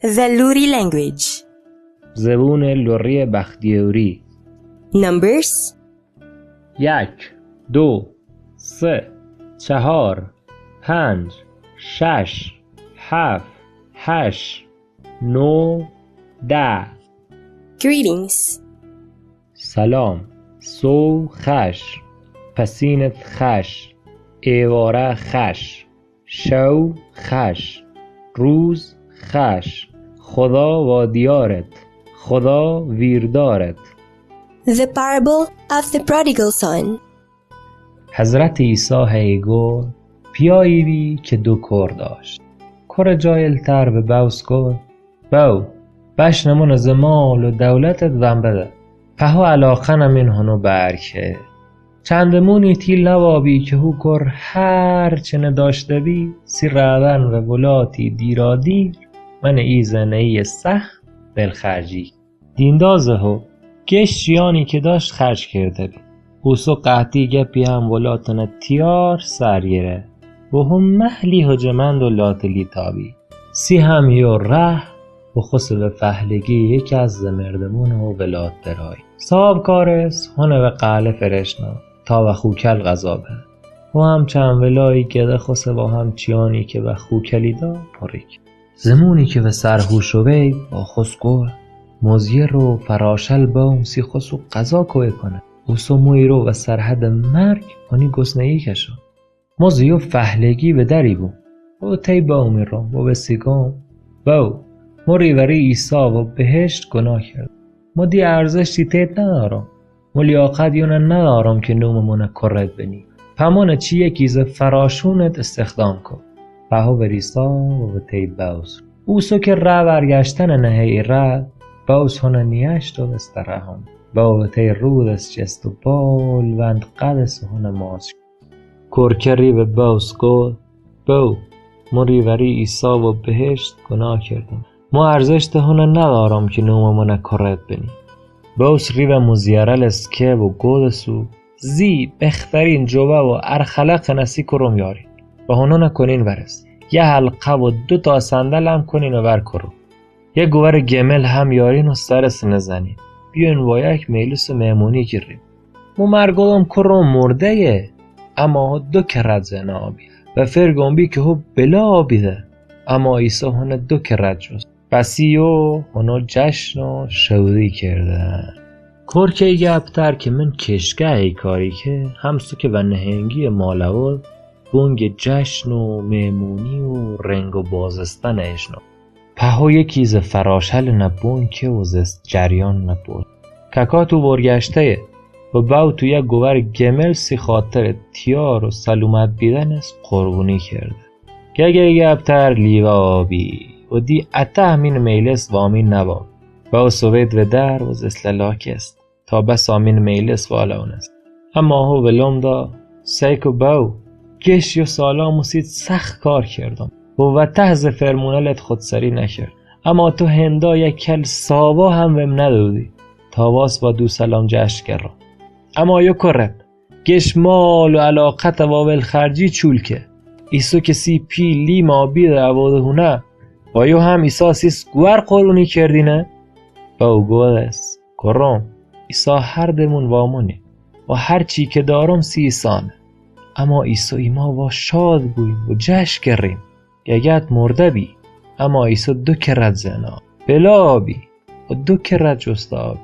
The Luri language. زبون لوری بختیاری. Numbers 1 2 3 4 5 6 7 8 9 10. Greetings. سلام. سو خش، پسینت خش، ایواره خش، شو خش، روز خش، خدا و دیارت، خدا ویردارت. The parable of the prodigal son. حضرت عیسی هیگو پیایی بی که دو کر داشت. کر جایلتر به باوس گفت باو بشنمون زمال و دولتت وم بده. پهو علاقه نمین هنو برکه. چندمونی تیل نوابی که هو کر هر چنه داشته بی سی روان و ولاتی دیرا دیر من ایزنهی سخت دلخرجی. دیندازه هو گشتیانی که داشت خرج کرده بی. اوسو قحطی گپی هم ولاتن تیار سرگیره و هم محلی حجمند و لاتلی تابی. سی هم یو ره و خصوص به فهلگی یکی از زمردمون و ولات برای صاحب کارس هنه به قهل فرشنا تا و خوکل غذابه و هم چند ولایی گده خصوص با هم چیانی که به خوکلی دا پاریک زمونی که به سرهوشو بید با خسکو موزیه رو فراشل باوم سی خصو قضا کوه کنه و سموی رو و سرحد مرگ هنی گسنهی کشو موزیو فهلگی به دری بو و تی باومی رو و به سیگام باو موری وری ایسا و بهشت گناه کرد. ما دی ارزشی تیت ندارم. ما لیاقت یونه ندارم که نوممونه کرد بنی. پمونه چی یکیز فراشونت استخدام کن. بهو بریسا و تی باوس. اوسو که را برگشتن نهی را باوس هنه نیشت و بستره هم. باو تی رودست جست و بال وند قدس هنه ماز. کرکری به باوس گل. باو موری وری ایسا و بهشت گناه کردم. ما ارزشت هنه ندارم که نوممونه کرد بنی. باوس ریو مزیارل اسکه و گودسو زی بخترین جوبه و ارخلق نسی کرم یاری و هنه نکنین ورست. یه حلقه و 2 صندل هم کنین و ور کرو. یه گوور گمل هم یارین و سرس نزنین. بیاین و یک میلوس میمونی گیریم. مو مرگولم کرم مرده یه اما 2 کرد زنه آبی و فرگون بی که هو بلا آبیده اما ایسا هنه 2 کرد جست. بسیو هنو جشن و شودی کردن. کرکی گپتر که من کشگه ای کاری که همسو که و نهنگی مالوال بونگ جشن و میمونی و رنگ و بازستن اشنا. پهو یکیز فراشل نبون که و زست جریان نبون. ککاتو برگشته و باو تو یک گوور گمل سی خاطر تیار و سلومت بیدن است قربونی کرده. گگه گپتر لیوه آبی و دی اتا همین میلس وامین نبام باو سوید و در و زسللاک است تا بس آمین میلس والاون است اما هو ولوم دا سیکو باو گش یا سالام و سید سخت کار کردم و تحز فرمونلت خودسری نکرد اما تو هندا یک کل ساوا هم وم ندودی تا واس با 2 سلام جشن کردم اما یو کرد گش مال و علاقت واول خرجی چول که ایسو کسی پی لی ما بید عواده هونه و یو هم ایسا سیس گوار قرونی کردینه باو گوهست کرم ایسا هر دمون وامونه و هر چی که دارم سی ایسانه اما ایسا ایما و شاد بویم و جشن کریم یگت مرده بی اما ایسا 2 کرد زنا بلا آبی و 2 کرد جست آبی